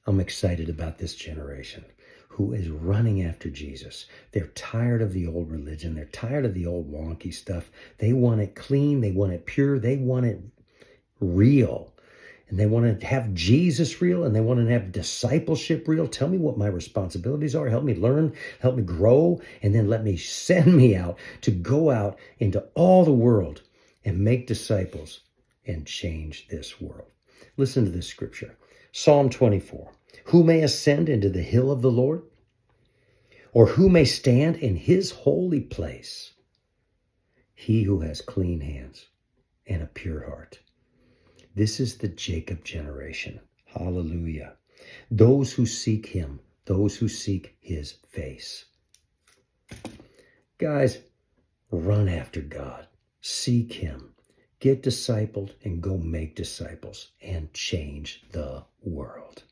I'm excited about this generation who is running after Jesus. They're tired of the old religion. They're tired of the old wonky stuff. They want it clean. They want it pure. They want it real. And they want to have Jesus real, and they want to have discipleship real. Tell me what my responsibilities are. Help me learn, help me grow, and then send me out to go out into all the world and make disciples and change this world. Listen to this scripture. Psalm 24. Who may ascend into the hill of the Lord? Or who may stand in his holy place? He who has clean hands and a pure heart. This is the Jacob generation. Hallelujah. Those who seek him, those who seek his face. Guys, run after God. Seek him. Get discipled and go make disciples and change the world.